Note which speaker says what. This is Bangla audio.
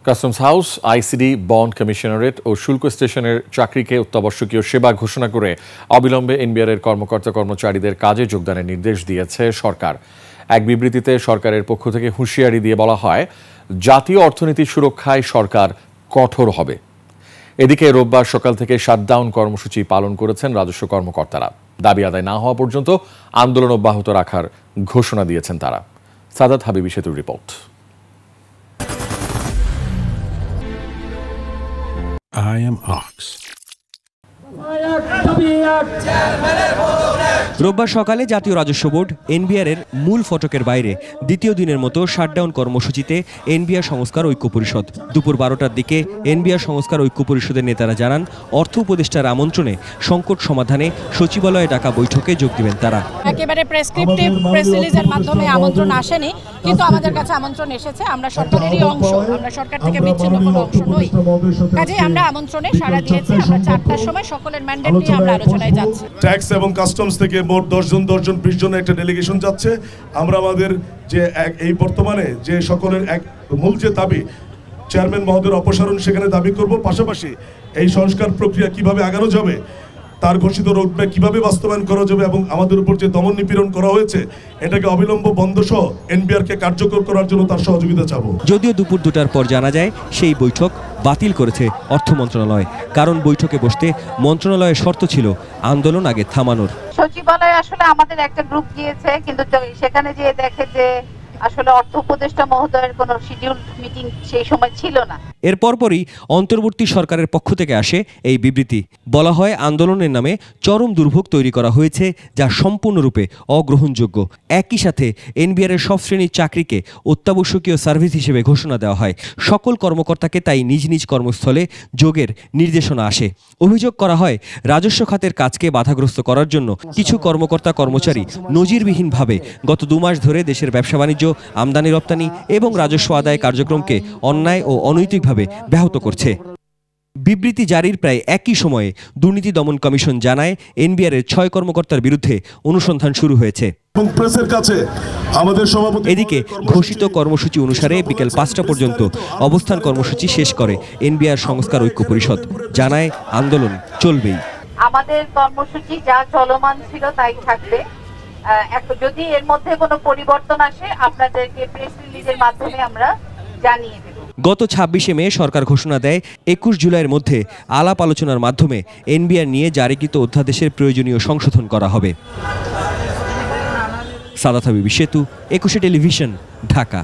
Speaker 1: Customs house, ICD, bond commissionerate ও শুল্ক স্টেশনের চাকরিকে অত্যাবশ্যকীয় সেবা ঘোষণা করে অবিলম্বে এনবিআরের কর্মকর্তা কর্মচারীদের কাজে যোগদানের নির্দেশ দিয়েছে সরকার। এক বিবৃতিতে সরকারের পক্ষ থেকে হুঁশিয়ারি দিয়ে বলা হয়, জাতীয় অর্থনীতির সুরক্ষায় সরকার কঠোর হবে। এদিকে রোববার সকাল থেকে শাটডাউন কর্মসূচি পালন করেছেন রাজস্ব কর্মকর্তারা। দাবি আদায় না হওয়া পর্যন্ত আন্দোলন অব্যাহত রাখার ঘোষণা দিয়েছেন তারা। সাদাত হাবিবি সেতুর রিপোর্ট।
Speaker 2: I am Ox.
Speaker 3: রোববার সকালে জাতীয় রাজস্ব বোর্ড এনবিআর-এর মূল ফটকের বাইরে দ্বিতীয় দিনের মতো শাটডাউন কর্মসূচিতে এনবিআর সংস্কার ঐক্য পরিষদ। দুপুর 12টার দিকে এনবিআর সংস্কার ঐক্য পরিষদের নেতারা জানান, অর্থ উপদেষ্টার আমন্ত্রণে সংকট সমাধানে সচিবালয়ে ডাকা বৈঠকে যোগ দিবেন তারা।
Speaker 4: একেবারে প্রেসক্রিপটিভ প্রেস রিলিজের মাধ্যমে আমন্ত্রণ আসেনি, কিন্তু আমাদের কাছে আমন্ত্রণ এসেছে। আমরা সরকারেরই অংশ, আমরা সরকার থেকে বিচ্ছিন্ন কোনো অংশ নই। কাজেই আমরা আমন্ত্রণে সাড়া দিয়েছি। আমরা 4টার সময় সকলের ম্যান্ডেট নিয়ে আমরা আলোচনায় যাচ্ছি।
Speaker 5: ট্যাক্স এবং কাস্টমস থেকে মোট 10 জন 20 জনের একটা ডেলিগেশন যাচ্ছে। আমরা আমাদের যে এই বর্তমানে যে সকলের এক মূল যে দাবি, চেয়ারম্যান মহোদয়ের অপসারণ সেখানে দাবি করব। পাশাপাশি এই সংস্কার প্রক্রিয়া কিভাবে আগানো যাবে, তার ঘোষিত রোডম্যাপ কিভাবে বাস্তবায়ন করা যাবে এবং আমাদের উপর যে দমন নিপীড়ন করা হয়েছে এটাকে অবিলম্ব বন্ধ সহ এনবিআরকে কার্যকর করার জন্য তার সহযোগিতা চাবো।
Speaker 3: যদিও দুপুর 2টার পর জানা যায় সেই বৈঠক বাতিল করেছে অর্থ মন্ত্রণালয়, কারণ বৈঠকে বসতে মন্ত্রণালয়ের শর্ত ছিল আন্দোলন আগে থামানোর।
Speaker 6: সচিবালয়ে আসলে আমাদের একটা গ্রুপ গিয়েছে, কিন্তু সেখানে যেয়ে দেখে যে আসলে অর্থ উপদেষ্টা মহোদয়ের কোনো শিডিউল মিটিং সেই সময় ছিল না।
Speaker 3: এর পরপরই অন্তর্বর্তী সরকারের পক্ষ থেকে আসে এই বিবৃতি। বলা হয়, আন্দোলনের নামে চরম দুর্ভোগ তৈরি করা হয়েছে, যা সম্পূর্ণরূপে অগ্রহণযোগ্য। একই সাথে এনবিআরের সব শ্রেণীর চাকরিকে অত্যাবশ্যকীয় সার্ভিস হিসেবে ঘোষণা দেওয়া হয়। সকল কর্মকর্তাকে তাই নিজ নিজ কর্মস্থলে যোগের নির্দেশনা আসে। অভিযোগ করা হয়, রাজস্ব খাতের কাজকে বাধাগ্রস্ত করার জন্য কিছু কর্মকর্তা কর্মচারী নজিরবিহীনভাবে গত 2 মাস ধরে দেশের ব্যবসা বাণিজ্য, আমদানি রপ্তানি এবং রাজস্ব আদায় কার্যক্রমকে অন্যায় ও অনৈতিকভাবে ব্যাহত করছে। বিবৃতি জারির প্রায় একই সময়ে দুর্নীতি দমন কমিশন জানায়, এনবিআর-এর 6 কর্মকর্তার বিরুদ্ধে অনুসন্ধান শুরু হয়েছে। এদিকে ঘোষিত কর্মসূচি অনুসারে বিকেল 5টা পর্যন্ত অবস্থান কর্মসূচি শেষ করে এনবিআর সংস্কার ঐক্য পরিষদ। জানায়, আন্দোলন চলবেই।
Speaker 6: আমাদের কর্মসূচি যা চলমান ছিল তাই থাকবে। যদি এর মধ্যে কোনো পরিবর্তন আসে আপনাদেরকে প্রেস রিলিজের মাধ্যমে আমরা জানিয়ে দেব।
Speaker 3: গত 26শে মে সরকার ঘোষণা দেয় 21 জুলাইয়ের মধ্যে আলাপ আলোচনার মাধ্যমে এনবিআর নিয়ে জারিকৃত অধ্যাদেশের প্রয়োজনীয় সংশোধন করা হবে। সাদাত হাবিবি সেতু, 21শে টেলিভিশন, ঢাকা।